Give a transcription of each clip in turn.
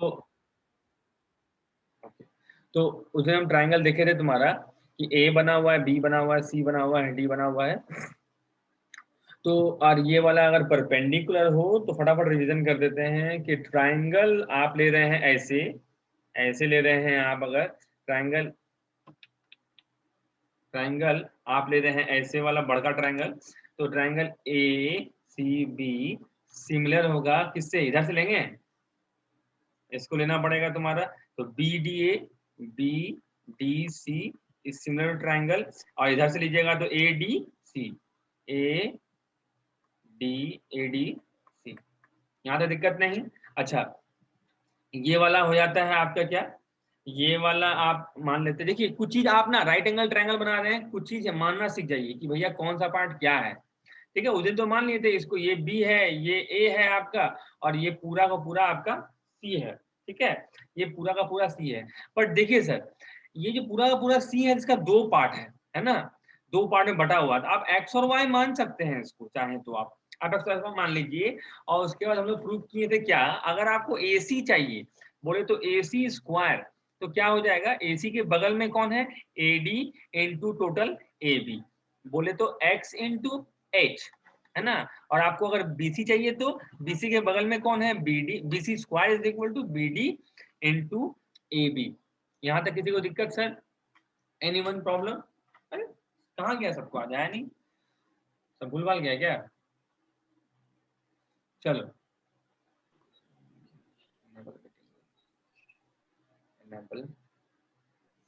तो तो उसमें हम ट्राइंगल देखे थे तुम्हारा कि ए बना हुआ है, बी बना हुआ है, सी बना हुआ है, डी बना हुआ है। तो और ये वाला अगर परपेंडिकुलर हो तो फटाफट रिवीजन कर देते हैं कि ट्राइंगल आप ले रहे हैं ऐसे, ऐसे ले रहे हैं आप, अगर ट्राइंगल आप ले रहे हैं ऐसे वाला बड़का ट्राइंगल, तो triangle A C B similar होगा किससे, इधर से लेंगे, इसको लेना पड़ेगा तुम्हारा। तो B D A B D C is similar triangle, और इधर से लीजिएगा तो A D C, A D C, यहाँ तो दिक्कत नहीं। अच्छा, ये वाला हो जाता है आपका क्या, ये वाला आप मान लेते, देखिए कुछ चीज आप ना राइट एंगल ट्रायंगल बना रहे हैं, कुछ चीज मानना सीख जाइए कि भैया कौन सा पार्ट क्या है। ठीक है, उस दिन तो मान लिए थे इसको, ये बी है, ये ए है आपका, और ये पूरा का पूरा आपका सी है। ठीक है, ये पूरा का पूरा सी है। बट देखिए सर, ये जो पूरा का पूरा सी है इसका दो पार्ट है ना, दो पार्ट में बटा हुआ, तो आप एक्स और वाई मान सकते हैं इसको, चाहे तो आप एक्स और वाई मान लीजिए। और उसके बाद हम लोग प्रूव किए थे क्या, अगर आपको ए सी चाहिए बोले तो ए सी स्क्वायर, तो क्या हो जाएगा, ए सी के बगल में कौन है, A D into total A B, बोले तो एक्स इंटू एच, है ना। और आपको अगर बीसी चाहिए तो बीसी के बगल में कौन है, BD, BC square is equal to BD into A B. यहां तक किसी को दिक्कत सर, एनीवन प्रॉब्लम? अरे कहाँ गया, सबको आ जाया नहीं, सब भूलभाल गया क्या? चलो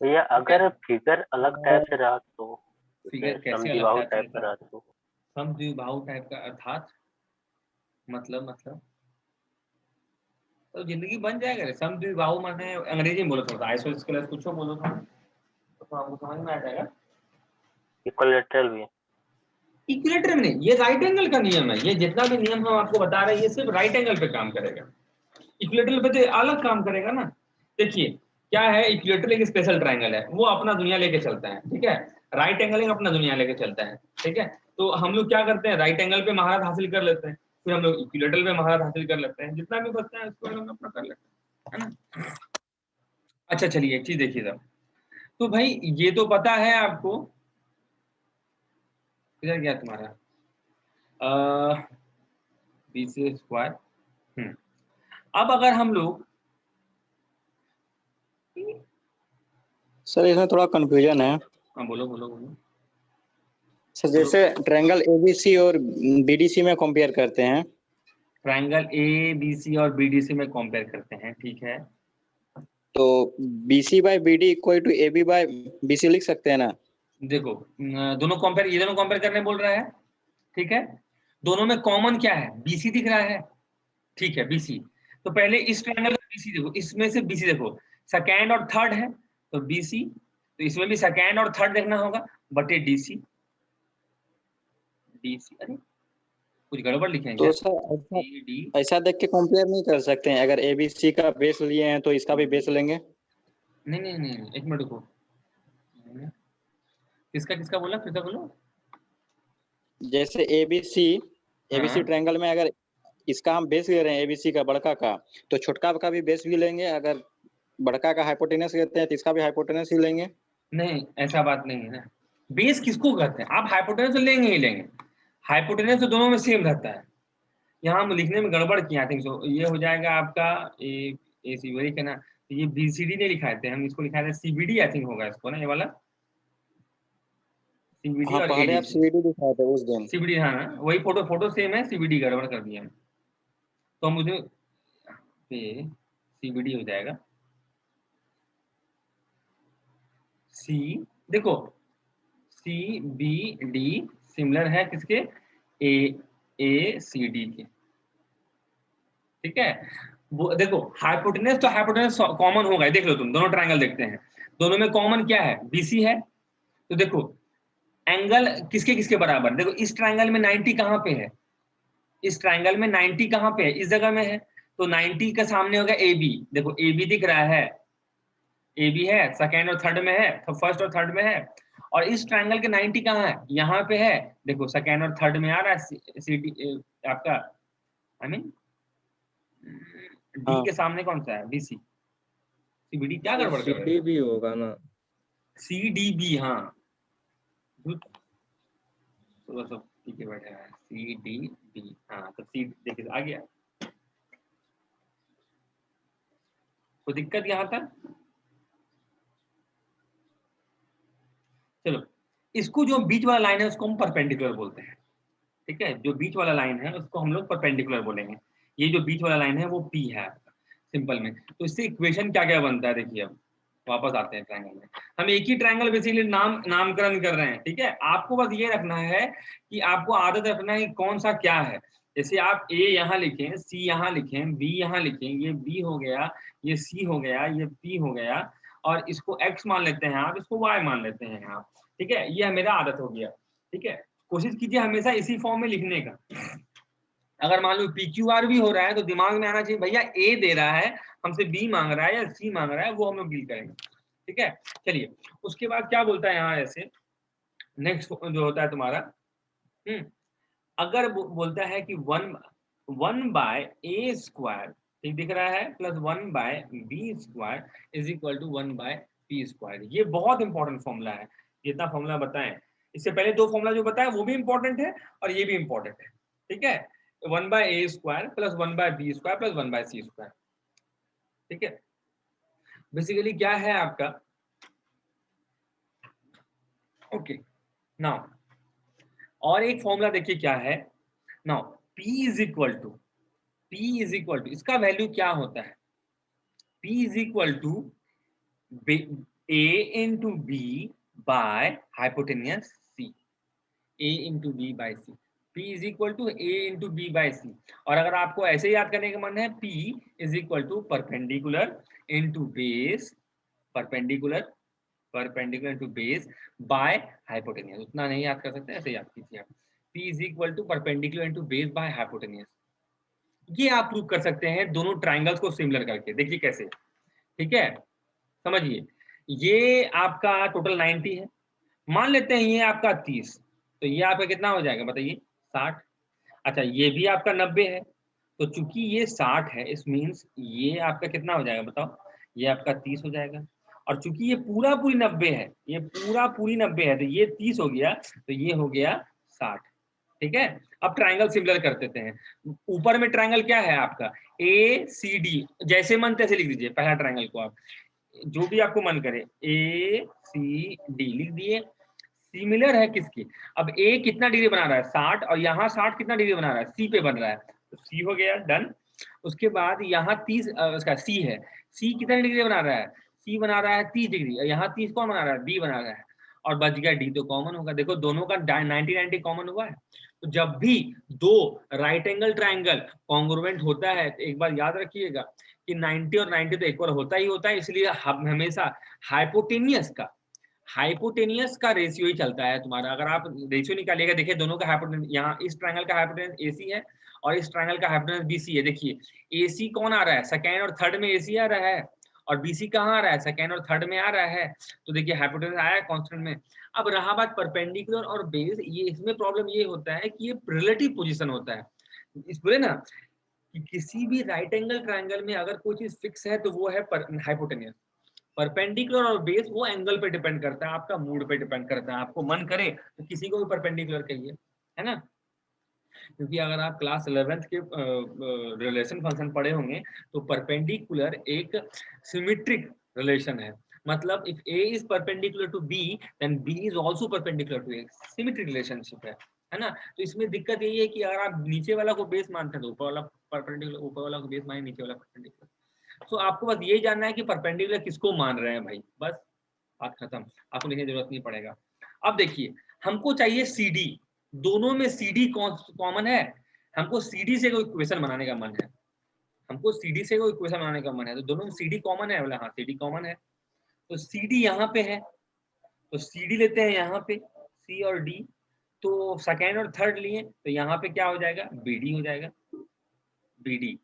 भैया अगर फिगर अलग टाइप से रहा तो, फिगर कैसे अलग टाइप का रहा तो, समद्विबाहु टाइप का अर्थात मतलब तो जिंदगी बन जाएगा। समद्विबाहु माने अंग्रेजी में बोलो, थोड़ा आइसोस्केलस कुछ बोलो थोड़ा, तो आपको समझ में आ जाएगा। इक्विलैटरल भी, इक्विलैटरल में नहीं, ये राइट एंगल का नियम है, ये जितना भी नियम हम आपको बता रहे हैं ये सिर्फ राइट एंगल पे काम करेगा, इक्विलैटरल पे तो अलग काम करेगा ना। देखिए क्या है, इक्विलैटरल एक स्पेशल ट्रायंगल है, वो अपना दुनिया लेके चलता है। ठीक है, राइट एंगल एक अपना दुनिया लेके चलता है। ठीक है, तो हम लोग क्या करते हैं, राइट एंगल पे महारत हासिल कर लेते हैं, फिर हम लोग इक्विलैटरल पे महारत हासिल कर लेते हैं, जितना भी बचता है उसको हम अपना कर लेते हैं, है ना। अच्छा चलिए एक चीज देखिए साहब, तो भाई ये तो पता है आपको, किधर गया तुम्हारा बी सी स्क्वायर। अब अगर हम लोग, सर इसमें थोड़ा कंफ्यूजन है। हाँ बोलो बोलो बोलो सर जैसे ट्रायंगल एबीसी और बीडीसी में कंपेयर करते हैं, ट्रायंगल ए बी सी और बी डी सी में कंपेयर करते हैं, ठीक है, तो BC by BD equal to AB by BC लिख सकते हैं ना। देखो दोनों कंपेयर, ये दोनों कंपेयर करने बोल रहा है। ठीक है, दोनों में कॉमन क्या है, बीसी दिख रहा है। ठीक है, बीसी, तो पहले इस ट्रायंगल का बीसी देखो, इसमें से बीसी देखो, सेकेंड और थर्ड है तो बीसी, तो इसमें भी सेकेंड और थर्ड देखना होगा, बटे डीसी, डीसी, अरे कुछ गड़बड़ लिखे हैं तो क्या, सर डी, ऐसा देख के कंपेयर नहीं कर सकते हैं, अगर एबीसी का बेस लिए हैं तो इसका भी बेस लेंगे। नहीं नहीं नहीं, एक मिनट रुको, किसका किसका बोला, फिर से बोलो। जैसे एबीसी हाँ, ट्रायंगल में अगर इसका हम बेस ले रहे हैं एबीसी का बड़का का, तो छोटका का भी बेस भी लेंगे, अगर बड़का का हाइपोटेनस लेते हैं तो इसका भी हाइपोटेनस ही लेंगे। नहीं ऐसा बात नहीं है ना, बेस किसको कहते हैं, आप हाइपोटेनस तो लेंगे ही लेंगे, हाइपोटेनस तो दोनों में सेम रहता है। यहाँ हम लिखने में गड़बड़ किया, आई थिंक सो, ये हो जाएगा आपका ए सी वही का ना, तो ये बीसीडी नहीं लिखाए थे हम, इसको लिखाए थे सीबीडी, आई थिंक होगा इसको ना, ये वाला सीबीडी हाँ और पहले आप एडीसी, सीबीडी दिखाए थे उस दिन। सीबीडी, हाँ ना? वही फोटो फोटो सेम है, सीबीडी गड़बड़ कर दिया हम, तो मुझे सीबीडी हो जाएगा, सी, देखो सी बी डी सिमिलर है किसके, ए सी डी के। ठीक है, वो देखो हाइपोटेनस तो हाइपोटेनस कॉमन होगा, देख लो तुम, दोनों ट्रायंगल देखते हैं, दोनों में कॉमन क्या है, बीसी है। तो देखो एंगल किसके किसके बराबर, देखो इस ट्रायंगल में 90 कहाँ पे है, इस ट्रायंगल में 90 कहाँ पे है, इस जगह में है, तो 90 का सामने होगा ए बी, देखो ए बी दिख रहा है, ए बी है, सेकेंड और थर्ड में है, तो फर्स्ट और थर्ड में है। और इस ट्रायंगल के 90 कहाँ है, यहाँ पे है, देखो सेकेंड और थर्ड में आ रहा है सी डी आपका, आई मीन डी के सामने कौन सा है? बीसी। सीबीडी क्या गड़बड़ कर रहे सीडी भी होगा ना? सीडीबी, हाँ तो सब ठीक है बैठा है, सीडीबी, हाँ तो सी देखिए आ गया। कोई दिक्कत यहाँ तक? चलो, इसको जो बीच वाला लाइन है उसको हम परपेंडिकुलर बोलते हैं, ठीक है। जो बीच वाला लाइन है उसको हम लोग परपेंडिकुलर बोलेंगे। ये जो बीच वाला लाइन है वो पी है सिंपल में। तो इससे इक्वेशन क्या क्या बनता है देखिए। अब वापस आते हैं ट्रायंगल में। हम एक ही ट्रायंगल बेसिकली नामकरण कर रहे हैं, ठीक है। आपको बस ये रखना है कि आपको आदत रखना है कि कौन सा क्या है। जैसे आप ए यहाँ लिखें, सी यहाँ लिखें, बी यहाँ लिखें, ये बी हो गया, ये सी हो गया, ये पी हो गया, और इसको एक्स मान लेते हैं आप, इसको वाई मान लेते हैं आप, ठीक है। ये मेरा आदत हो गया, ठीक है। कोशिश कीजिए हमेशा इसी फॉर्म में लिखने का। अगर मान लो PQR भी हो रहा है तो दिमाग में आना चाहिए भैया ए दे रहा है, हमसे बी मांग रहा है या सी मांग रहा है, वो हम लोग डील करेंगे, ठीक है। चलिए उसके बाद क्या बोलता है यहाँ ऐसे, नेक्स्ट जो होता है तुम्हारा अगर बोलता है कि 1/a² ठीक दिख रहा है, plus 1/b² is equal to 1/p²। ये बहुत इंपॉर्टेंट फॉर्मूला है। जितना फॉर्मूला बताएं, इससे पहले दो फॉर्मूला जो बताया वो भी इंपॉर्टेंट है और ये भी इंपॉर्टेंट है, ठीक है। 1/a² plus 1/b² plus 1/c², ठीक है। बेसिकली क्या है आपका, ओके नाउ और एक फॉर्मूला देखिए क्या है। Now p is equal to इसका वैल्यू क्या होता है, p is equal to a into b by hypotenuse c, a into b by c, p is equal to a into b by c। और अगर आपको ऐसे याद करने का मन है, p is equal to perpendicular into base, perpendicular into base by hypotenuse. उतना नहीं याद कर सकते, ऐसे याद कीजिए आप, p is equal to perpendicular into base by hypotenuse. ये आप प्रूव कर सकते हैं दोनों ट्राइंगल्स को सिमिलर करके। देखिए कैसे, ठीक है, समझिए। ये आपका टोटल 90 है, मान लेते हैं ये आपका 30, तो ये आपका कितना हो जाएगा बताइए, 60। अच्छा ये भी आपका 90 है, तो चूंकि ये 60 है, इस मीन्स ये आपका कितना हो जाएगा बताओ, ये आपका 30 हो जाएगा। और चूंकि ये पूरी 90 है, ये पूरी 90 है, तो ये 30 हो गया, तो ये हो गया 60, ठीक है। अब ट्रायंगल सिमिलर कर देते हैं। ऊपर में ट्रायंगल क्या है आपका, ACD, जैसे मन तैसे लिख दीजिए पहला ट्रायंगल को आप, जो भी आपको मन करे, ACD लिख दिए। सिमिलर है किसकी, अब A कितना डिग्री बना रहा है 60, और यहाँ 60 कितना डिग्री बना रहा है, C पे बन रहा है, तो C हो गया डन। उसके बाद यहाँ 30 उसका C है, C कितना डिग्री बना रहा है, C बना रहा है 30 डिग्री, और यहाँ 30 कौन बना रहा है, B बना रहा है, और बच गया D, तो कॉमन होगा। देखो दोनों का 90-90 कॉमन हुआ है। तो जब भी दो राइट एंगल ट्राइंगल कॉन्ग्रुएंट होता है, तो एक बार याद रखिएगा कि 90 और 90 तो इक्वल होता ही होता है, इसलिए हम हमेशा हाइपोटेनियस का रेशियो ही चलता है तुम्हारा। अगर आप रेशियो निकालिएगा, देखिए दोनों का हाइपोटेनियस, यहाँ इस ट्रायंगल का हाइपोटेनियस AC है और इस ट्रायंगल का हाइपोटेनियस BC है। देखिए AC कौन आ रहा है, सेकेंड और थर्ड में AC आ रहा है, और BC कहाँ आ रहा है, सेकेंड और थर्ड में आ रहा है। तो देखिए हाइपोटेनियस आया है कांस्टेंट में। अब रहा बात परपेंडिकुलर और बेस, ये इसमें प्रॉब्लम ये होता है कि ये रिलेटिव पोजीशन होता है। इस बोले ना कि किसी भी राइट एंगल ट्रायंगल में अगर कोई चीज फिक्स है तो वो है हाइपोटेनियस। परपेंडिकुलर और बेस वो एंगल पे डिपेंड करता है, आपका मूड पे डिपेंड करता है। आपको मन करे तो किसी को भी परपेंडिकुलर कहिए, है ना। क्योंकि अगर आप क्लास 11th के रिलेशन फंक्शन पढ़े होंगे तो परपेंडिकुलर एक सिमेट्रिक रिलेशन है। मतलब if A is perpendicular to B then B is also perpendicular to A, symmetric relationship है ना। तो इसमें दिक्कत यही है कि अगर आप नीचे वाला को बेस मानते हैं तो ऊपर वाला परपेंडिकुलर, ऊपर वाला को बेस माने, नीचे वाला परपेंडिकुलर। तो आपको बस यही जानना है कि परपेंडिकुलर किसको मान रहे हैं भाई, बस बात खत्म, आपको लिखने की जरूरत नहीं पड़ेगा। अब देखिए हमको चाहिए CD, दोनों में CD कॉमन है, हमको CD से कोई इक्वेशन बनाने का मन है, तो दोनों में CD कॉमन है, बोला हाँ CD कॉमन है, तो CD यहाँ पे है, तो CD लेते हैं यहाँ पे, C और D, तो सेकेंड और थर्ड लिए तो यहाँ पे क्या हो जाएगा, BD हो जाएगा, BD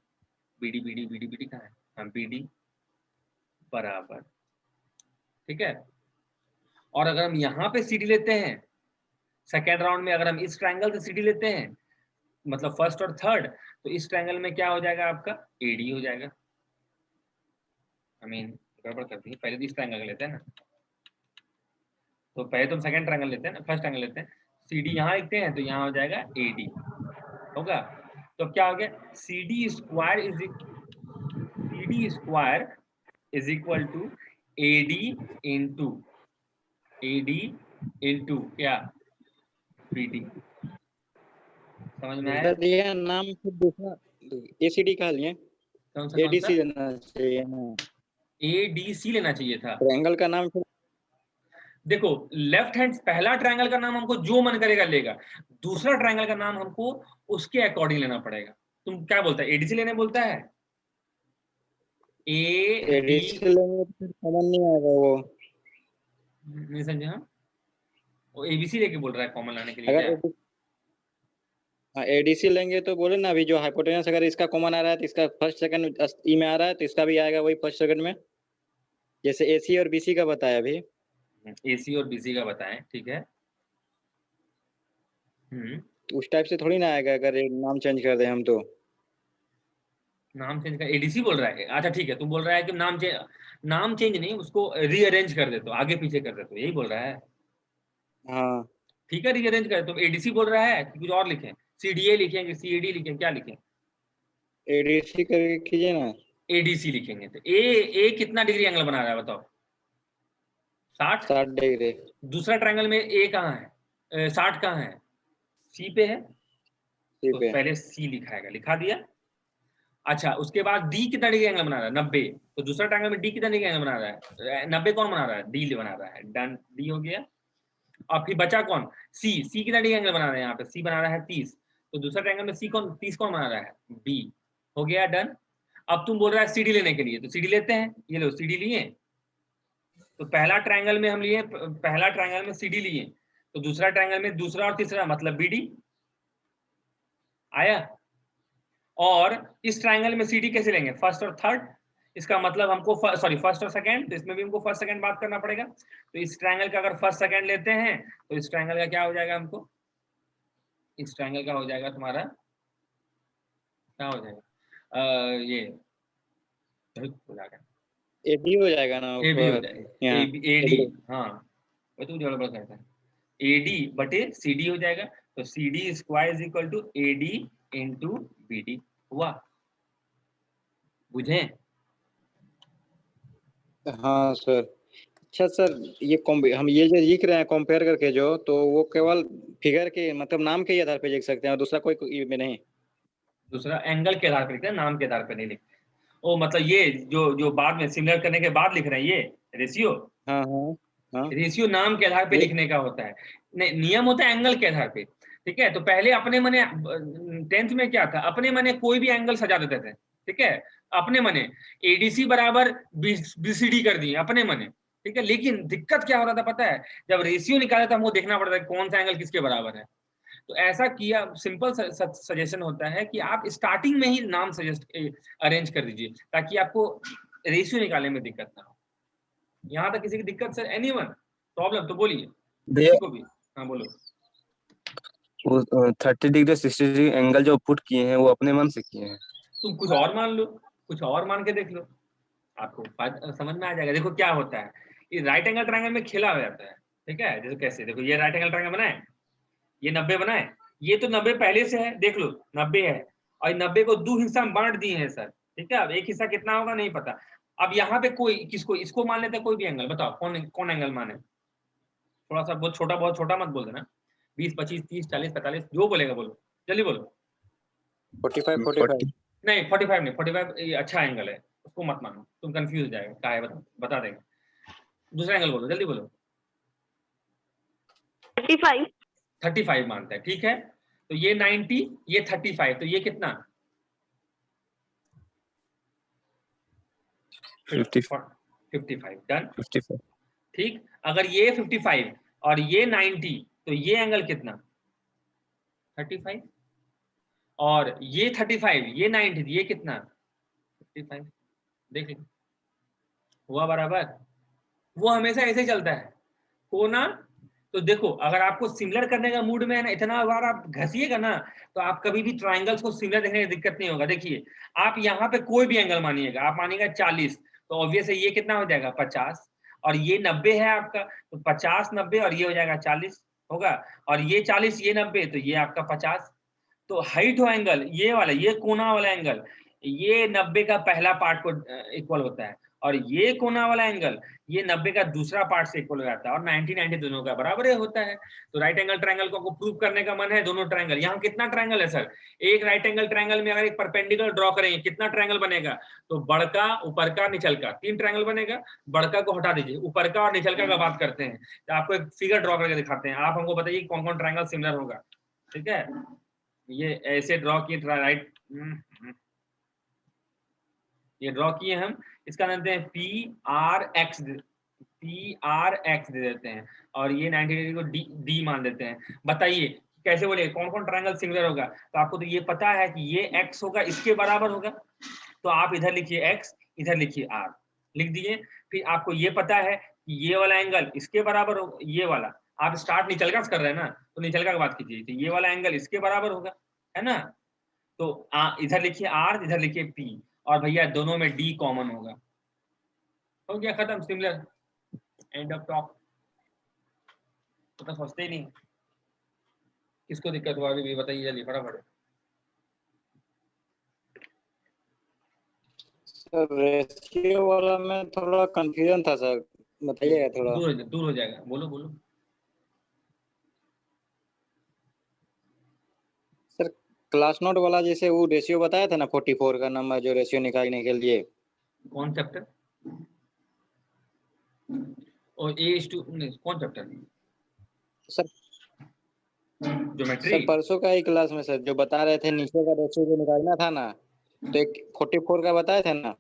कहाँ है, हम BD बराबर, ठीक है। और अगर हम यहाँ पे CD लेते हैं सेकेंड राउंड में, अगर हम इस ट्रायंगल से CD लेते हैं मतलब फर्स्ट और थर्ड, तो इस ट्रायंगल में क्या हो जाएगा आपका AD हो जाएगा, आई मीन गड़बड़ करती है, पहले तो इस ट्रायंगल लेते हैं ना, तो पहले तुम सेकंड ट्रायंगल लेते हैं ना, फर्स्ट ट्रायंगल लेते हैं, सी डी यहाँ लिखते हैं तो यहाँ हो जाएगा ए डी होगा। तो क्या हो गया, C D square is equal to A D into क्या, बी डी। समझ में आया? दिया नाम फिर दूसरा एसीडी का लिए कौन सा एडीसी लेना चाहिए ना, एडीसी लेना चाहिए था। ट्रायंगल का नाम फिर देखो लेफ्ट हैंड पहला ट्रायंगल का नाम हमको जो मन करेगा लेगा, दूसरा ट्रायंगल का नाम हमको उसके अकॉर्डिंग लेना पड़ेगा। तुम क्या बोलता है, एडीसी लेने बोलता है? एडीसी लेंगे तो फिर कॉमन नहीं आएगा वो, नहीं समझे? हाँ वो एबीसी लेके बोल रहा है कॉमन लाने के लिए। अगर एडीसी लेंगे तो बोले ना, अभी जो हाइपोटेनस अगर इसका कॉमन आ रहा है तो इसका फर्स्ट सेकंड ई में आ रहा है तो इसका भी आएगा वही फर्स्ट सेकंड में, जैसे एसी और बीसी का बताया अभी। एसी और बीसी का बताएं, ठीक है। तो उस टाइप से थोड़ी ना आएगा अगर एक नाम चेंज कर दें हम तो। नाम चेंज कर, एडीसी बोल रहा है? अच्छा ठीक है, तुम बोल रहा है कि नाम चेंज नहीं, उसको रीअरेंज कर दे, तो आगे पीछे कर दे, तो यही बोल रहा है। हाँ ठीक है, रीअरेंज कर। तुम एडीसी बोल रहा है कि कुछ और लिखें, सीडीए लिखेंगे, सीएडी लिखें, क्या लिखें? एडीसी करके कीजिए ना, एडीसी लिखेंगे। तो ए कितना डिग्री एंगल बना रहा है बताओ? 60 डिग्री। दूसरा ट्रायंगल में ए कहाँ है, 60 कहाँ है? सी पे है, तो पहले सी लिखाएगा, लिखा दिया। अच्छा उसके बाद डी कितना डिग्री एंगल बना रहा है? 90। तो दूसरा ट्रायंगल में डी कितना डिग्री एंगल बना रहा है? 90 कौन बना रहा है? डी बना रहा है। डन, डी हो गया। और फिर बचा कौन? सी कितना डिग्री एंगल बना रहा है? यहाँ पे सी बना रहा है 30। तो दूसरा ट्रायंगल में 30 कौन बना रहा है? बी। हो गया, डन। अब तुम बोल रहा है सीडी लेने के लिए, तो सीडी लेते हैं। ये लो सीडी लिए, तो पहला ट्रायंगल में हम लिए, पहला ट्रायंगल में सीडी लिए, तो दूसरा ट्रायंगल में दूसरा और तीसरा मतलब बीडी आया। और इस ट्रायंगल में सीडी कैसे लेंगे? फर्स्ट और थर्ड। इसका मतलब हमको फर्स्ट और सेकंड, तो इसमें भी हमको फर्स्ट सेकंड बात करना पड़ेगा। तो इस ट्रायंगल का अगर फर्स्ट सेकंड लेते हैं तो इस ट्रायंगल का क्या हो जाएगा हमको? इस ट्रायंगल का हो जाएगा तुम्हारा, क्या हो जाएगा? ये हो जाएगा, एडी हो जाएगा ना, ए भी हो जाएगा, एडी। हाँ वो तो गड़बड़ करता है, एडी बटे सीडी हो जाएगा। तो CD square is equal to AD into BD हुआ। बुझे? हाँ सर। अच्छा सर, ये हम ये जो लिख रहे हैं कंपेयर करके जो, तो वो केवल फिगर के मतलब नाम के आधार पे लिख सकते हैं और दूसरा कोई में नहीं? दूसरा एंगल के आधार पर लिखते हैं, नाम के आधार पर नहीं लिखते। ओ मतलब ये जो बाद में सिमिलर करने के बाद लिख रहे हैं, ये रेशियो। हाँ हाँ हाँ, रेशियो नाम के आधार पे लिखने का होता है, नियम होता है एंगल के आधार पे। ठीक है, तो पहले अपने मने 10th में क्या था, अपने मने कोई भी एंगल सजा देते थे। ठीक है, अपने मने एडीसी बराबर बीसीडी कर दिए अपने मने। ठीक है, लेकिन दिक्कत क्या हो रहा था पता है, जब रेशियो निकाला था हमको देखना पड़ता है कौन सा एंगल किसके बराबर है। तो ऐसा किया, सिंपल सजेशन होता है कि आप स्टार्टिंग में ही नाम अरेंज कर दीजिए, ताकि आपको रेशियो निकालने में दिक्कत ना हो। यहाँ तक किसी की दिक्कत सर? एनीवन प्रॉब्लम तो बोलिए किसी को भी। हाँ बोलो। वो 30 डिग्री 60 डिग्री एंगल जो पुट किए हैं वो अपने मन से किए हैं। तुम कुछ और मान लो, कुछ और मान के देख लो, आपको समझ में आ जाएगा। देखो क्या होता है, ये राइट एंगल ट्रायंगल में खेला हो जाता है। ठीक है, जैसे कैसे, देखो ये राइट एंगल ट्रायंगल बनाए, ये 90 बनाए, ये तो 90 पहले से है, देख लो 90 है, और 90 को 2 हिस्सा में बांट दिए हैं सर। ठीक है, अब एक हिस्सा कितना होगा नहीं पता। अब यहाँ पे कोई किसको, इसको मान लेते हैं कोई भी एंगल, बताओ कौन एंगल माने? थोड़ा सा बहुत छोटा मत बोल देना, 20 25 30 40 45 जो बोलेगा बोलो, जल्दी बोलो। 45 नहीं 45 नहीं, 45 ये अच्छा एंगल है, उसको मत मानो, तुम कंफ्यूज हो जाएगा, क्या है बता देंगे। दूसरा एंगल बोलो, जल्दी बोलो। 35 मानता है। ठीक है, तो ये 90, ये 35, तो ये कितना? 55। डन। 55। ठीक, अगर ये 55 और ये 90, तो ये एंगल कितना? 35। और ये 35, ये 90, ये कितना? 55। देख लो, हुआ बराबर। वो हमेशा ऐसे चलता है कोना। तो देखो, अगर आपको सिमिलर करने का मूड में है ना, इतना बार आप घसीएगा ना, तो आप कभी भी ट्रायंगल्स को सिमिलर देखने की दिक्कत नहीं होगा। देखिए, आप यहाँ पे कोई भी एंगल मानिएगा, आप मानिएगा 40, तो ऑब्वियस है ये कितना हो जाएगा 50, और ये 90 है आपका, तो 50 90 और ये हो जाएगा 40 होगा, और ये 40 ये 90 तो ये आपका 50। तो हाइट हो एंगल ये वाला, ये कोना वाला एंगल, ये 90 का पहला पार्ट को इक्वल होता है, और ये कोना वाला एंगल ये 90 का दूसरा पार्ट से इक्वल हो जाता है, और 90 90 दोनों का बराबर ही होता है। तो राइट एंगल ट्रायंगल को प्रूव करने का मन है, दोनों ट्रायंगल, यहाँ कितना ट्रायंगल है सर, एक राइट एंगल ट्रायंगल में अगर एक परपेंडिकुलर ड्रॉ करेंगे कितना ट्रायंगल बनेगा, तो बड़का, ऊपर का, निचल का, 3 ट्रायंगल बनेगा। बड़का को हटा दीजिए, ऊपर का और निचल का बात करते हैं, तो आपको एक फिगर ड्रॉ करके दिखाते हैं, आप हमको बताइए कौन कौन ट्रायंगल सिमिलर होगा। ठीक है, ये ऐसे ड्रॉ किए राइट, ये ड्रॉ किए हम, इसका नाम हैं PRX, PRX दे देते हैं, और ये 90 डिग्री को D मान देते हैं। बताइए कैसे बोले कौन कौन ट्रायंगल सिमिलर होगा, तो आपको तो ये पता है कि ये X होगा, इसके बराबर होगा, तो आप इधर लिखिए X, इधर लिखिए R, लिख दिए। फिर आपको ये पता है कि ये वाला एंगल इसके बराबर होगा, ये वाला, आप स्टार्ट निचलका से कर रहे हैं ना, तो निचलका की बात कीजिए, तो ये वाला एंगल इसके बराबर होगा, है ना। तो इधर लिखिए R, इधर लिखिए P, और भैया दोनों में D कॉमन होगा, हो गया खत्म, सिमिलर, एंड ऑफ टॉक। तो सोचते ही नहीं, किसको दिक्कत हुआ अभी भी बताइए जल्दी फटाफट। सर रेशियो वाला में थोड़ा कंफ्यूजन था सर, बताइएगा थोड़ा। दूर हो जाएगा, बोलो बोलो। सर क्लास नोट वाला जैसे वो रेशियो बताया था ना 44 का नंबर, जो रेशियो निकालने के लिए, कौन चैप्टर, और A:2 कौन चैप्टर सर ज्योमेट्री? सर परसों का ही क्लास में सर जो बता रहे थे नीचे का रेशियो जो निकालना था ना, तो एक 44 का बताया था ना।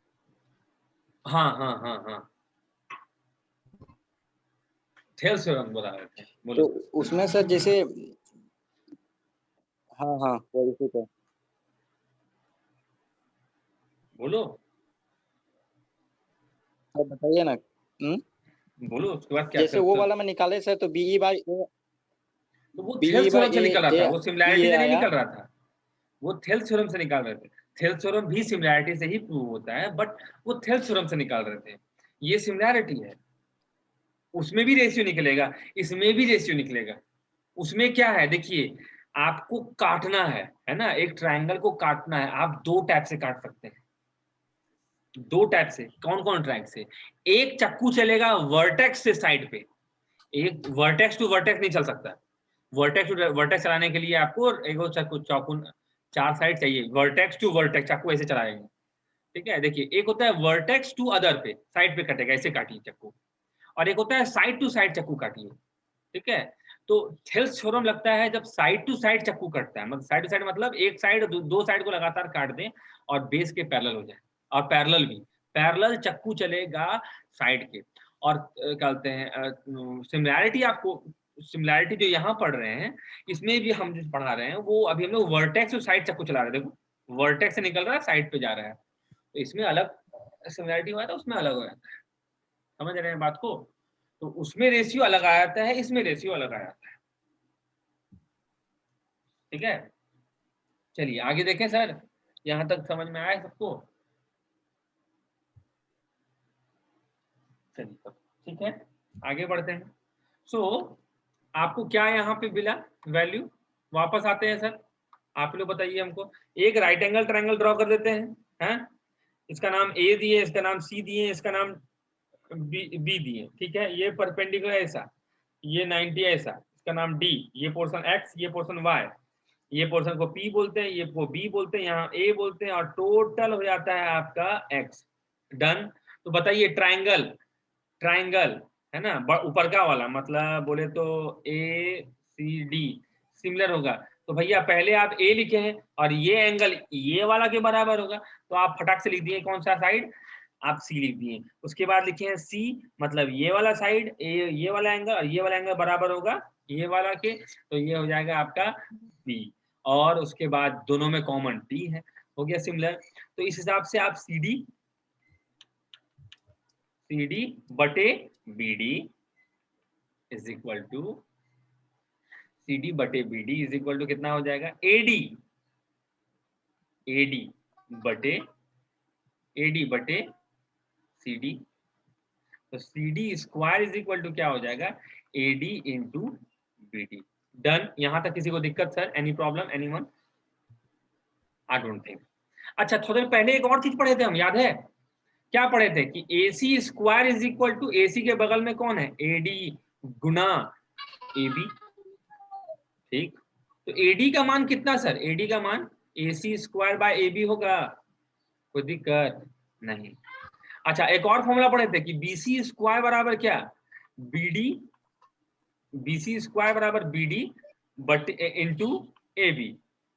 हाँ हाँ हाँ हाँ, थेल्स थ्योरम बता रहे थे, बोलो। तो उसमें सर जैसे, हाँ हाँ वो इसी का, बोलो सर बताइए ना। बोलो, उसके बाद क्या जैसे वो वाला में निकाले सर, तो BE बाई तो वो BE थेल्स थ्योरम से बाई निकल रहा था, वो सिमिलैरिटी ए से नहीं आया। निकल रहा था, वो थेल्स थ्योरम से निकाल रहे थे। थेल्स थ्योरम भी सिमिलैरिटी से ही प्रूव होता है, बट वो थेल्स थ्योरम से निकाल रहे थे, ये सिमिलैरिटी है। उसमें भी रेशियो निकलेगा, इसमें भी रेशियो निकलेगा। उसमें क्या है देखिए, आपको काटना है ना, एक ट्रायंगल को काटना है, आप 2 टाइप से काट सकते हैं, 2 टाइप से। कौन कौन टाइप से? एक चक्कू चलेगा वर्टेक्स से साइड पे, एक वर्टेक्स टू वर्टेक्स नहीं चल सकता। वर्टेक्स टू वर्टेक्स चलाने के लिए आपको एक चक्कू, चाकू 4 साइड चाहिए, वर्टेक्स टू वर्टेक्स चाकू ऐसे चलाएंगे। ठीक है, देखिए एक होता है वर्टेक्स टू अदर पे, साइड पे कटेगा, ऐसे काटिए चक्कू, और एक होता है साइड टू साइड चक्कू काटिए। ठीक है, तो थेल्स थ्योरम लगता है जब साइड टू साइड चक्कू कटता है, मतलब साइड टू साइड मतलब एक साइड दो साइड को लगातार काट दें और बेस के पैरेलल हो जाए, और पैरेलल भी, पैरेलल चक्कू चलेगा साइड के। और क्या कहते हैं सिमिलैरिटी, आपको सिमिलैरिटी जो यहाँ पढ़ रहे हैं, इसमें भी हम जो पढ़ा रहे हैं वो अभी हम लोग वर्टेक्स टू साइड चक्कू चला रहे हैं, देखो वर्टेक्स से निकल रहा है साइड पे जा रहा है, तो इसमें अलग सिमिलैरिटी हुआ था, उसमें अलग हो जाता है। समझ रहे हैं बात को? तो उसमें रेशियो अलग आ जाता है, इसमें रेशियो अलग आ जाता है। ठीक है, चलिए आगे देखें सर, यहां तक समझ में आया सबको? चलिए ठीक है, आगे बढ़ते हैं। सो आपको क्या यहाँ पे मिला वैल्यू, वापस आते हैं सर, आप लोग बताइए हमको। एक राइट एंगल ट्रायंगल ड्रॉ कर देते हैं, इसका नाम A दिए, इसका नाम C दिए, इसका नाम B दिए। ठीक है, ये परपेंडिकुलर ऐसा, ये 90 ऐसा, इसका नाम D, ये पोर्शन X, ये पोर्शन Y, ये पोर्शन को P बोलते हैं, ये को B बोलते हैं, यहाँ A बोलते हैं, और टोटल हो जाता है आपका X। डन। तो बताइए ट्रायंगल, ट्रायंगल है ना, ऊपर का वाला मतलब बोले तो ACD सिमिलर होगा, तो भैया पहले आप A लिखे हैं और ये एंगल ये वाला के बराबर होगा, तो आप फटाक से लिख दिए कौन सा साइड, आप C लिख दिए। उसके बाद लिखे हैं C, मतलब ये वाला साइड, ये वाला एंगल और ये वाला एंगल बराबर होगा ये वाला के, तो ये हो जाएगा आपका B, और उसके बाद दोनों में कॉमन T है, हो गया सिमिलर। तो इस हिसाब से आप CD बटे BD is equal to CD बटे BD इज इक्वल टू कितना हो जाएगा, AD बटे सी डी, तो C D square is equal to क्या हो जाएगा, A D into B D. Done. यहां तक किसी को दिक्कत sir, any problem, anyone? I don't think. अच्छा, थोड़ी देर पहले एक और चीज पढ़े थे हम, याद है क्या पढ़े थे कि ए C square is equal to, A सी के बगल में कौन है, A D Guna A B. ठीक, तो ए डी का मान कितना सर, ए डी का मान ए C square by A B होगा, कोई दिक्कत नहीं। अच्छा, एक और फॉर्मूला पढ़े थे कि बी सी स्क्वायर बराबर क्या, B D, B C square बराबर B D but into A B,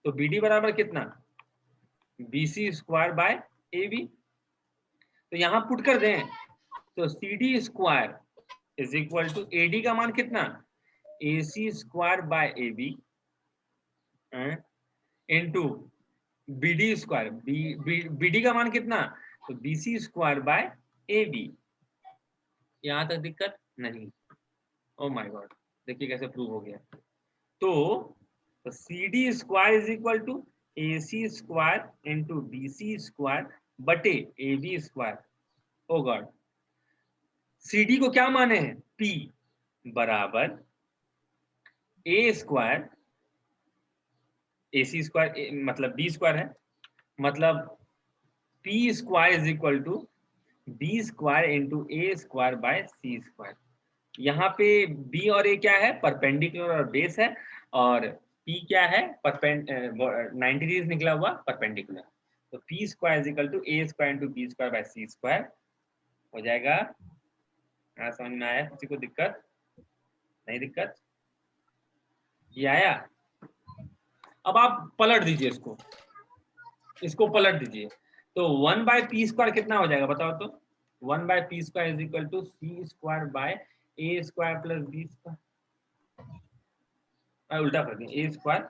तो बी डी बराबर कितना, B C square by A B. तो यहां पुट कर दें तो C D square is equal to A D का मान कितना, A C square by A B into B D square, B D का मान कितना, तो B C square by A B. यहां तक दिक्कत नहीं? ओ माय गॉड, देखिए कैसे प्रूव हो गया। तो C D square is equal to A C square into B C square बटे A B square. Oh God, C D को क्या माने हैं, पी बराबर A square, A C square मतलब बी स्क्वायर है, मतलब P square is equal to B square into A square by C square. यहाँ पे बी और ए क्या है, परपेंडिकुलर और बेस है, और पी क्या है, 90 डिग्री निकला हुआ परपेंडिकुलर। तो P square is equal to A square into B square by C square हो जाएगा। समझ में आया किसी को दिक्कत? नहीं दिक्कत? ये आया? अब आप पलट दीजिए इसको, इसको पलट दीजिए, तो 1 बाय पी स्क्वायर कितना हो जाएगा बताओ तो, 1 by P square is equal to C square by A square plus B square, उल्टा कर दिए, A square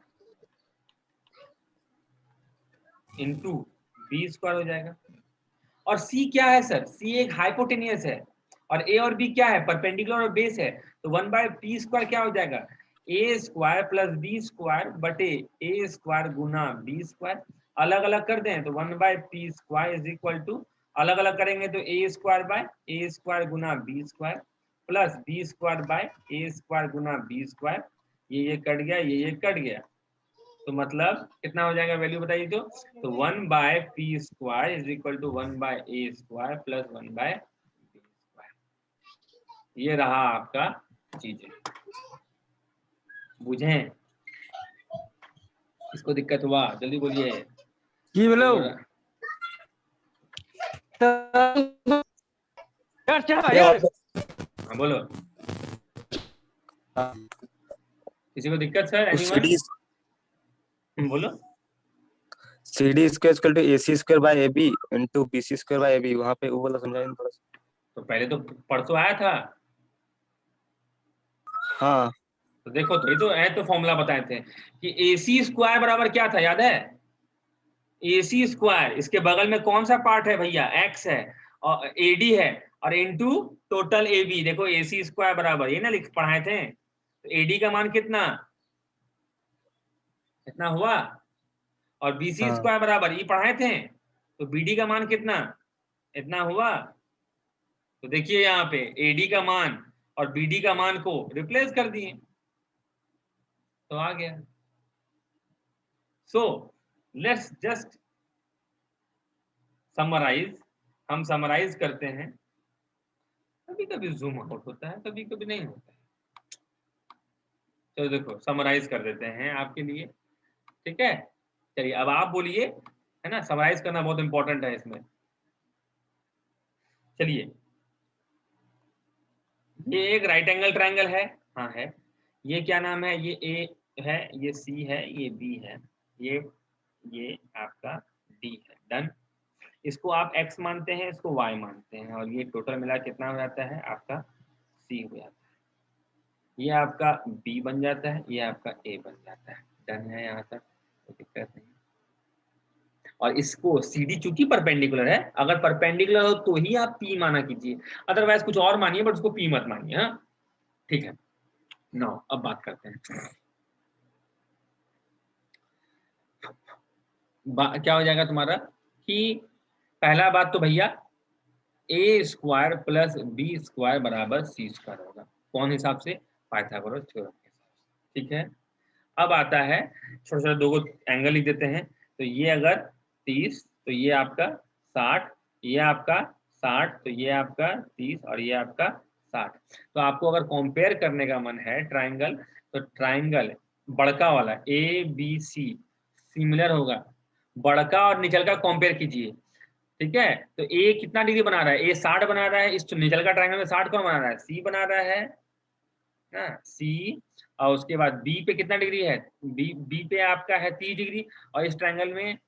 into B square हो जाएगा। और सी क्या है सर, सी एक हाइपोटेनियस है, और ए और बी क्या है, परपेंडिकुलर और बेस है, तो 1 बाय पी स्क्वायर क्या हो जाएगा, A square plus B square बटे ए स्क्वायर गुना बी स्क्वायर। अलग अलग कर दें तो 1 by P square is equal to, अलग अलग करेंगे तो A square by A square गुना B square plus B square by A square गुना बी स्क्वायर। ये कट गया, ये कट गया, तो मतलब कितना हो जाएगा वैल्यू बताइए तो 1 by P square is equal to 1 by A square plus 1 by B square. ये रहा आपका चीजें, बुझें? इसको दिक्कत हुआ जल्दी बोलिए जी बोलो। यार हाँ बोलो, किसी को दिक्कत सर? बोलो। C D square equal to A C square by A B into B C square by A B, वहाँ पे वो वाला समझाइए थोड़ा सा। तो पहले तो परसों आया था। हाँ तो देखो, तो फॉर्मूला बताए थे कि ए सी स्क्वायर बराबर क्या था, याद है? ए सी स्क्वायर, इसके बगल में कौन सा पार्ट है भैया, एक्स है और ए डी है, और इनटू टोटल ए बी। देखो ए सी स्क्वायर बराबर, ये ना लिख पढ़ाए थे, तो ए डी का मान कितना, इतना हुआ, और बी सी स्क्वायर बराबर ये पढ़ाए थे, तो बी डी का मान कितना, इतना हुआ। तो देखिए यहाँ पे ए डी का मान और बी डी का मान को रिप्लेस कर दिए तो आ गया। सो लेट्स जस्ट समराइज, हम समराइज करते हैं। कभी कभी जूम आउट होता है, कभी कभी नहीं होता है। चलो देखो, समराइज कर देते हैं आपके लिए, ठीक है? चलिए अब आप बोलिए, है ना, समराइज करना बहुत इंपॉर्टेंट है इसमें। चलिए, ये एक राइट एंगल ट्रायंगल है, हाँ है। ये क्या नाम है, ये ए है, ये सी है, ये बी है, ये आपका डी है। डन। इसको आप x मानते हैं, इसको y मानते हैं, और ये टोटल मिला कितना हो जाता है आपका c हो जाता है। ये आपका b बन जाता है, ये आपका a बन जाता है। डन है यहाँ तक, कोई दिक्कत नहीं। और इसको CD चूंकि परपेंडिकुलर है, अगर परपेंडिकुलर हो तो ही आप P माना कीजिए, अदरवाइज कुछ और मानिए, बट उसको P मत मानिए। हाँ ठीक है। नाउ अब बात करते हैं, क्या हो जाएगा तुम्हारा कि पहला बात तो भैया ए स्क्वायर प्लस बी स्क्वायर बराबर सी स्क्वायर होगा। कौन हिसाब से? पाइथागोरस थ्योरम के हिसाब से। ठीक है, अब आता है छोटे छोटे दो एंगल लिख देते हैं। तो ये अगर 30 तो ये आपका 60, ये आपका 60 तो ये आपका 30 और ये आपका 60। तो आपको अगर कंपेयर करने का मन है ट्राइंगल, तो ट्राइंगल बड़का वाला ए बी सी सिमिलर होगा, बड़का और निचल का कंपेयर कीजिए। ठीक है, तो ए कितना डिग्री बना रहा है? ए 60 बना रहा है। इस निचल का ट्राइंगल में 60 कौन बना रहा है? सी बना रहा है ना, सी। और उसके बाद बी पे कितना डिग्री है? बी पे आपका है 30 डिग्री, और इस ट्राइंगल में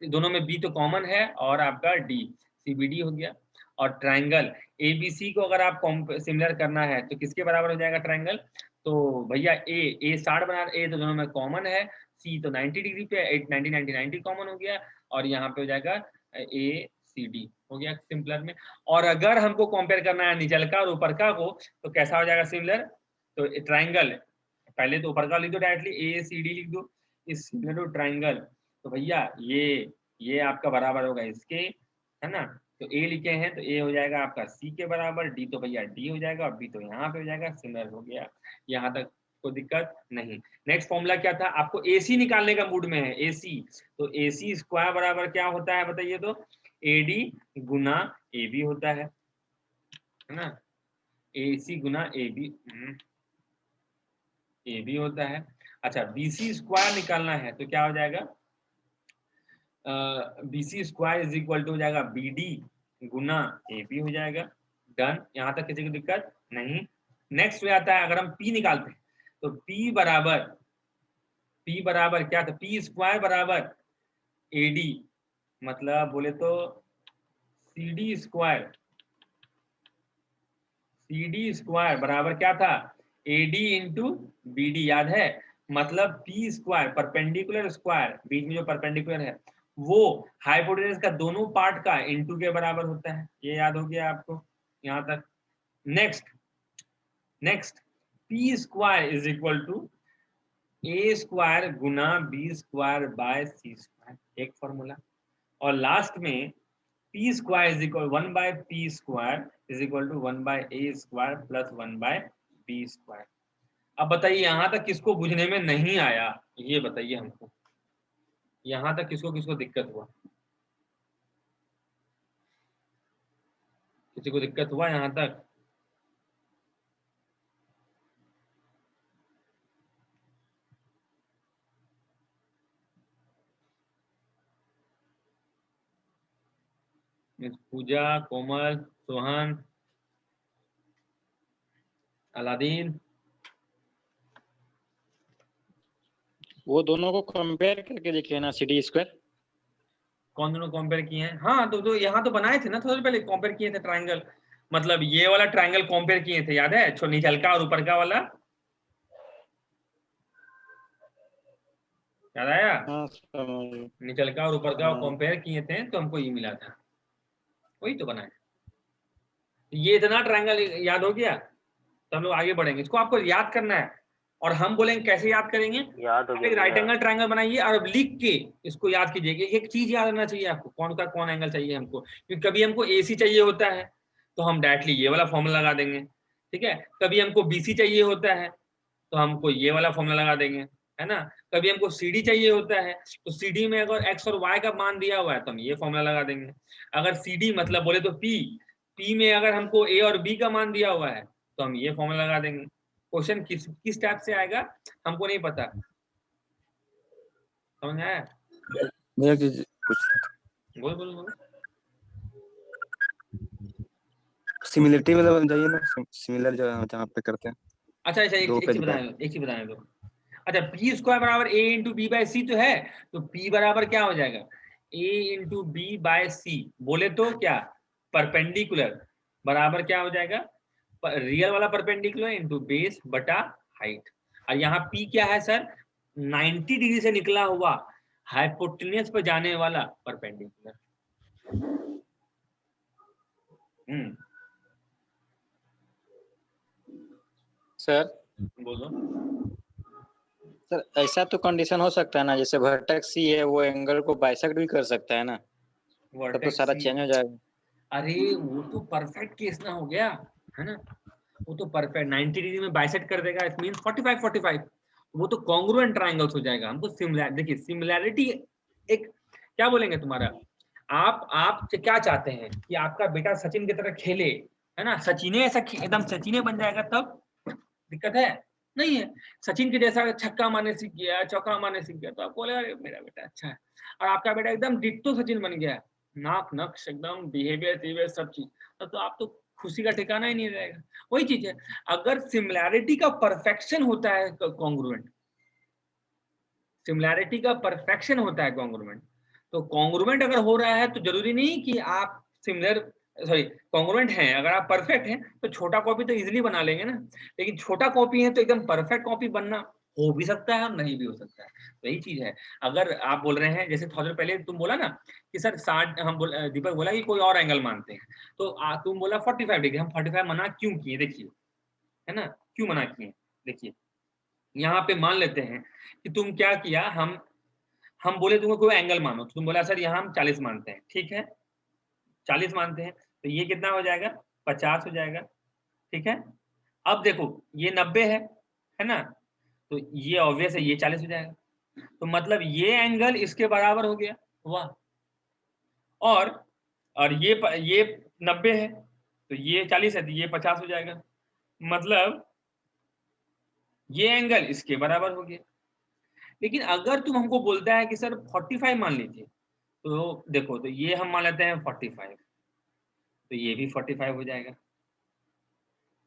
दोनों में बी तो कॉमन है, और आपका डी सीबीडी हो गया। और ट्राइंगल एबीसी को अगर आप सिमिलर करना है तो किसके बराबर हो जाएगा ट्राइंगल? तो भैया ए 60 बना, ए तो दोनों में कॉमन है, सी तो 90 डिग्री पे 90 90 90 कॉमन हो गया, और यहाँ पे हो जाएगा ए सी डी हो गया सिंपलर में। और अगर हमको कंपेयर करना है निचल का और ऊपर का को, तो कैसा हो जाएगा सिमिलर? तो ट्राइंगल पहले तो ऊपर का लिख दो डायरेक्टली, ए सी डी लिख दो, इस सिमिलर टू ट्राइंगल। तो भैया ये आपका बराबर होगा इसके, है ना। तो ए लिखे हैं तो ए हो जाएगा आपका सी के बराबर, डी तो भैया डी हो जाएगा, और बी तो यहाँ पे हो जाएगा, सिमिलर हो गया। यहाँ तक कोई दिक्कत नहीं। नेक्स्ट फॉर्मूला क्या था? आपको एसी निकालने का मूड में है, एसी। तो एसी स्क्वायर बराबर क्या होता है बताइए? तो एडी गुना ए बी होता है ना, एसी गुना ए बी होता है। अच्छा, बीसी स्क्वायर निकालना है तो क्या हो जाएगा? BC square is equal to हो जाएगा बीडी गुना ए बी हो जाएगा। डन, यहाँ तक किसी को दिक्कत नहीं। नेक्स्ट हो जाता है अगर हम पी निकालते हैं, तो पी बराबर क्या था? पी स्क्वायर बराबर एडी, मतलब बोले तो सीडी स्क्वायर बराबर क्या था? एडी इंटू बीडी, याद है? मतलब पी स्क्वायर परपेंडिकुलर स्क्वायर, बीच में जो परपेंडिकुलर है वो हाइपोटेनस का दोनों पार्ट का इंटू के बराबर होता है। ये याद हो गया आपको यहाँ तक। Next P square is equal to A square गुना B square by C square, एक फॉर्मूला। और लास्ट में P square is equal 1 by P square is equal to 1 by A square plus 1 by B square. अब बताइए यहाँ तक किसको बुझने में नहीं आया? ये बताइए हमको, यहाँ तक किसको किसको दिक्कत हुआ? किसी को दिक्कत हुआ यहाँ तक? मिस पूजा, कोमल, सोहन, अलादीन? वो दोनों को कंपेयर करके लिखे ना, सीडी स्क्वायर। कौन दोनों कंपेयर किए हैं? हाँ, तो यहाँ तो बनाए थे ना थोड़ी पहले, कंपेयर किए थे ट्राइंगल। मतलब ये वाला ट्राइंगल कंपेयर किए थे, याद है? नीचल का और ऊपर का वाला, याद आया? हाँ, निचल का और ऊपर का कंपेयर किए थे तो हमको ये मिला था, वही तो बनाया। ये इतना ट्राइंगल याद हो गया, तो हम लोग आगे बढ़ेंगे। इसको आपको याद करना है, और हम बोलेंगे कैसे याद करेंगे। याद हो एक गया राइट भैया। एंगल ट्राइंगल बनाइए और अब लिख के इसको याद कीजिए। एक चीज याद रखना चाहिए आपको, कौन का कौन एंगल चाहिए हमको। क्योंकि कभी हमको एसी चाहिए होता है तो हम डायरेक्टली ये वाला फॉर्मूला लगा देंगे, ठीक है। कभी हमको बीसी चाहिए होता है तो हमको ये वाला फॉर्मूला लगा देंगे, है ना। कभी हमको सीडी चाहिए होता है तो सीडी में अगर एक्स और वाई का मान दिया हुआ है तो हम ये फॉर्मूला लगा देंगे। अगर सीडी मतलब बोले तो पी में अगर हमको ए और बी का मान दिया हुआ है तो हम ये फॉर्मूला लगा देंगे। क्वेश्चन किस टाइप से आएगा हमको नहीं पता, समझ आया? मैं एक चीज पूछ, बोल। सिमिलरिटी मतलब जाइए ना, सिमिलर जो जहाँ पे करते हैं। अच्छा एक चीज बताने दो। अच्छा, पी स्क्वायर बराबर ए इंटू बी बाय सी तो है, तो पी बराबर क्या हो जाएगा? ए इंटू बी बाय सी, बोले तो क्या परपेंडिकुलर बराबर क्या हो जाएगा? रियल वाला परपेंडिकुलर इंटू बेस बटा हाइट। और यहाँ पी क्या है सर? 90 डिग्री से निकला हुआ हाइपोटेन्यूस पर जाने वाला परपेंडिकुलर। सर बोलो सर, ऐसा तो कंडीशन हो सकता है ना, जैसे वर्टेक्स सी है वो एंगल को बाइसेक्ट भी कर सकता है ना, तब तो सारा चेंज हो जाएगा। अरे वो तो परफेक्ट केस ना हो गया, है ना, वो तो परफेक्ट 90 डिग्री में बाइसेक्ट कर देगा, इट मींस 45 45, वो तो कॉन्ग्रुएंट ट्रायंगल्स हो जाएगा। हमको सिमिलर, देखिए सिमिलैरिटी एक क्या बोलेंगे तुम्हारा, आप क्या चाहते हैं कि आपका बेटा सचिन की तरह खेले, है ना, सचिने ऐसा एकदम सचिने बन जाएगा तब दिक्कत है, नहीं है। सचिन के जैसा छक्का मारने सीख गया, चौका मारने सीख गया, तो आप बोले अरे मेरा बेटा अच्छा है। और आपका बेटा एकदम डिट्टो सचिन बन गया, नाक नक्श एकदम बिहेवियर सब चीज, तो आप तो खुशी का ठिकाना ही नहीं रहेगा। वही चीज है, अगर सिमिलैरिटी का परफेक्शन होता है कॉन्ग्रुएंट, सिमिलैरिटी का परफेक्शन होता है कॉन्ग्रुएंट, तो कॉन्ग्रुएंट अगर हो रहा है तो जरूरी नहीं कि आप सिमिलर सॉरी कॉन्ग्रुएंट हैं, अगर आप परफेक्ट हैं तो छोटा कॉपी तो इजीली बना लेंगे ना, लेकिन छोटा कॉपी है तो एकदम परफेक्ट कॉपी बनना हो भी सकता है और नहीं भी हो सकता है। तो यही चीज है, अगर आप बोल रहे हैं जैसे थोड़ा देर पहले तुम बोला ना कि सर 60, दीपक बोला कि कोई और एंगल मानते हैं, तो तुम बोला 45 डिग्री, हम 45 मना क्यों किए, देखिए, है ना, क्यों मना किए, देखिए यहाँ पे मान लेते हैं कि तुम क्या किया, हम बोले तुमको कोई एंगल मानो, तो तुम बोला सर यहाँ हम 40 मानते हैं, ठीक है 40 मानते हैं, तो ये कितना हो जाएगा, 50 हो जाएगा, ठीक है। अब देखो ये 90 है ना, तो ये ऑब्वियस है, ये 40 हो जाएगा, तो मतलब ये एंगल इसके बराबर हो गया, वाह। और ये 90 है, तो ये 40 है, तो ये 50 हो जाएगा, मतलब ये एंगल इसके बराबर हो गया। लेकिन अगर तुम हमको बोलता है कि सर 45 मान लीजिए, तो देखो तो ये हम मान लेते हैं 45, तो ये भी 45 हो जाएगा,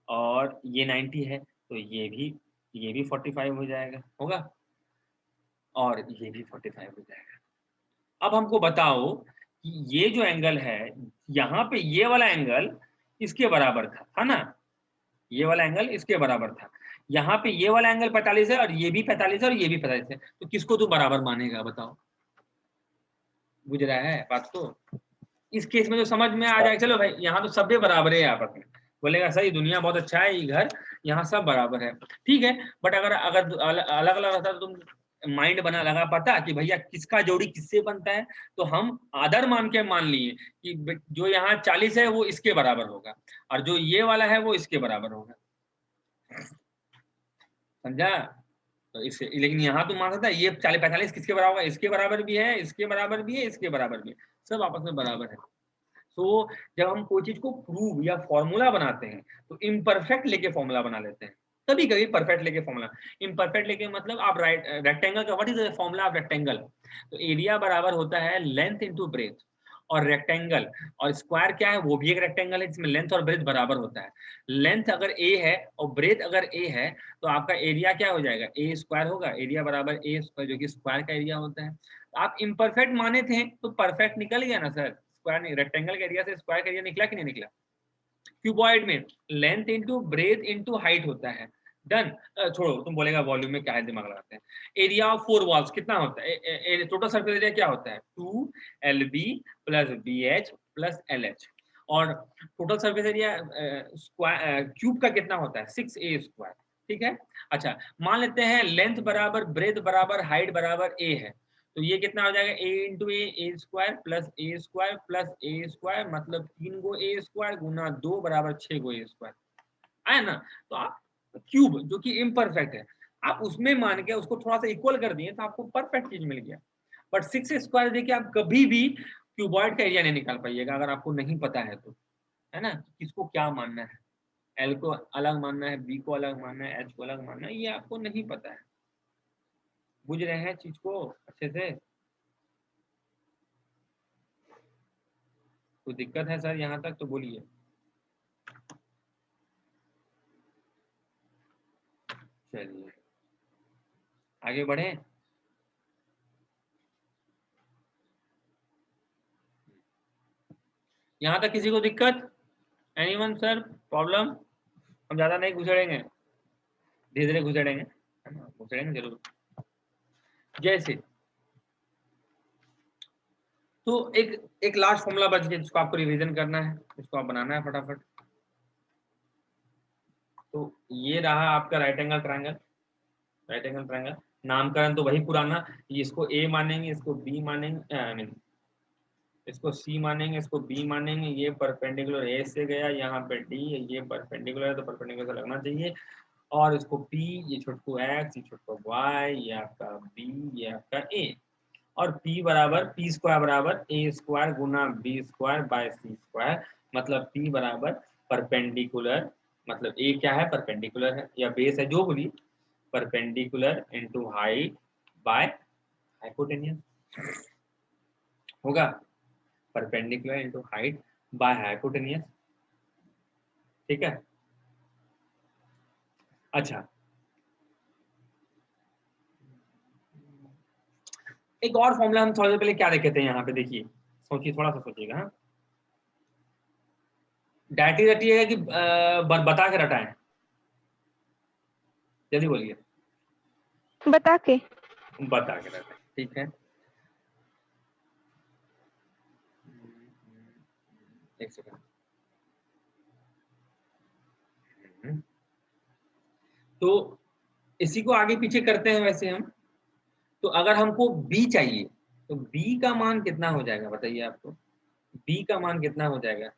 और ये 90 है तो ये भी 45 हो जाएगा, होगा, और ये भी 45 हो जाएगा। अब हमको बताओ कि ये जो एंगल है यहाँ पे, ये वाला एंगल इसके बराबर था ना, ये वाला एंगल इसके बराबर था, यहाँ पे ये वाला एंगल 45 है और ये भी 45 है और ये भी 45 है, तो किसको तू बराबर मानेगा बताओ, बुझ रहा है बात को। इस केस में तो समझ में आ जाए, चलो भाई यहाँ तो सब बराबर है आपस में, बोलेगा सही दुनिया बहुत अच्छा है, ये घर यहाँ सब बराबर है, ठीक है। बट अगर अगर अलग अलग रहता तो तुम माइंड बना लगा पाता कि भैया किसका जोड़ी किससे बनता है, तो हम आदर मान के मान लिए कि जो यहाँ 40 है वो इसके बराबर होगा और जो ये वाला है वो इसके बराबर होगा, समझा। तो इससे लेकिन यहाँ तो मान सकता है ये 40 45 किसके बराबर होगा, इसके बराबर भी है, इसके बराबर भी है, इसके बराबर भी है, सब आपस में बराबर है। तो जब हम कोई चीज को प्रूव या फॉर्मूला बनाते हैं तो इम्परफेक्ट लेके फॉर्मूला बना लेते हैं, कभी कभी परफेक्ट लेके फॉर्मूला, इम्परफेक्ट लेके मतलब आप रेक्टेंगल का what is the formula of rectangle, तो एरिया बराबर होता है लेंथ इनटू ब्रेथ, और रेक्टेंगल और स्क्वायर क्या है, वो भी एक रेक्टेंगल है जिसमें लेंथ और ब्रेथ बराबर होता है। लेंथ अगर ए है और ब्रेथ अगर ए है तो आपका एरिया क्या हो जाएगा, ए स्क्वायर होगा, एरिया बराबर ए स्क्वायर जो कि स्क्वायर का एरिया होता है। आप इम्परफेक्ट माने थे तो परफेक्ट निकल गया ना सर, स्क्वायर नहीं, रेक्टेंगल का एरिया से स्क्वायर का एरिया निकला कि नहीं निकला। क्यूबॉइड में length into breadth into height होता है, डन। छोड़ो तुम बोलेगा वॉल्यूम में क्या है, दिमाग लगाते हैं। एरिया ऑफ 4 वॉल्स कितना होता है, टोटल सरफेस एरिया क्या होता है 2LB plus BH plus LH, और टोटल सरफेस एरिया क्यूब का कितना होता है 6A स्क्वायर, ठीक है। अच्छा मान लेते हैं लेंथ बराबर ब्रेथ बराबर हाइट बराबर A है, तो ये कितना हो जाएगा A into A square plus A square plus A square, मतलब 3 गो ए स्क्वायर गुना 2 बराबर 6 गो ए स्क्वायर आया ना। तो आप क्यूब जो कि इम्परफेक्ट है आप उसमें मान के उसको थोड़ा सा इक्वल कर दिए तो आपको परफेक्ट चीज मिल गया। बट 6 स्क्वायर देखिए आप कभी भी क्यूबॉइड का एरिया नहीं निकाल पाइएगा अगर आपको नहीं पता है तो, है ना, किसको क्या मानना है, एल को अलग मानना है, बी को अलग मानना है, एच को अलग मानना है, ये आपको नहीं पता है। बुझ रहे हैं चीज को अच्छे से। कोई दिक्कत है सर यहाँ तक तो बोलिए। चलिए आगे बढ़े। यहाँ तक किसी को दिक्कत, एनीवन सर प्रॉब्लम। हम ज्यादा नहीं घुसेड़ेंगे, धीरे धीरे घुसेड़ेंगे, घुसेड़ेंगे जरूर। जैसे तो एक लास्ट फॉर्मूला बच गया जिसको आपको रिवीजन करना है, इसको आप बनाना है फटाफट। तो ये रहा आपका right angle triangle, right angle triangle नामकरण तो वही पुराना, इसको ए मानेंगे, इसको बी मानेंगे, आई मीन इसको सी मानेंगे, इसको बी मानेंगे, ये परपेंडिकुलर ए से गया यहाँ पे डी, ये परपेंडिकुलर है तो परपेंडिकुलर से लगना चाहिए, और इसको पी, ये छोटको एक्स, ये छोटको वाई, ये आपका बी, ये आपका ए, और पी बराबर पी स्क्वायर बराबर ए स्क्वायर गुना B square by C square, मतलब पी बराबर परपेंडिकुलर, मतलब ए क्या है, परपेंडिकुलर है या बेस है जो बोली, perpendicular into height by hypotenuse होगा, perpendicular into height by hypotenuse, ठीक है। अच्छा, एक और फॉर्मूला हम थोड़ी देर पहले क्या देखे थे यहाँ पे, देखिए सोचिए, थोड़ा सा सोचिएगा। हाँ, डायरेक्टली रटिएगा कि बता के रटाएं, जल्दी बोलिए। बता के। बता के रटाएं, ठीक है। एक सेकंड। तो इसी को आगे पीछे करते हैं वैसे हम। तो अगर हमको b चाहिए तो b का मान कितना हो जाएगा बताइए आपको, b का मान कितना हो जाएगा,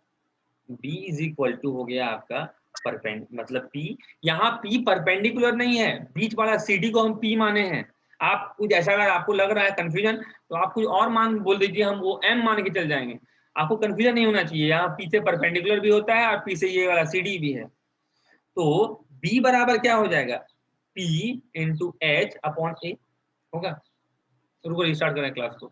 b इज इक्वल टू हो गया आपका मतलब p, यहाँ p परपेंडिकुलर नहीं है, बीच वाला CD को हम p माने हैं। आप कुछ ऐसा अगर आपको लग रहा है कंफ्यूजन, तो आप कुछ और मान बोल दीजिए, हम वो m मान के चल जाएंगे, आपको कंफ्यूजन नहीं होना चाहिए। यहाँ p से परपेंडिकुलर भी होता है और p से ये वाला CD भी है। तो b बराबर क्या हो जाएगा, p इंटू एच अपॉन ए होगा। रुको रिस्टार्ट करें क्लास को।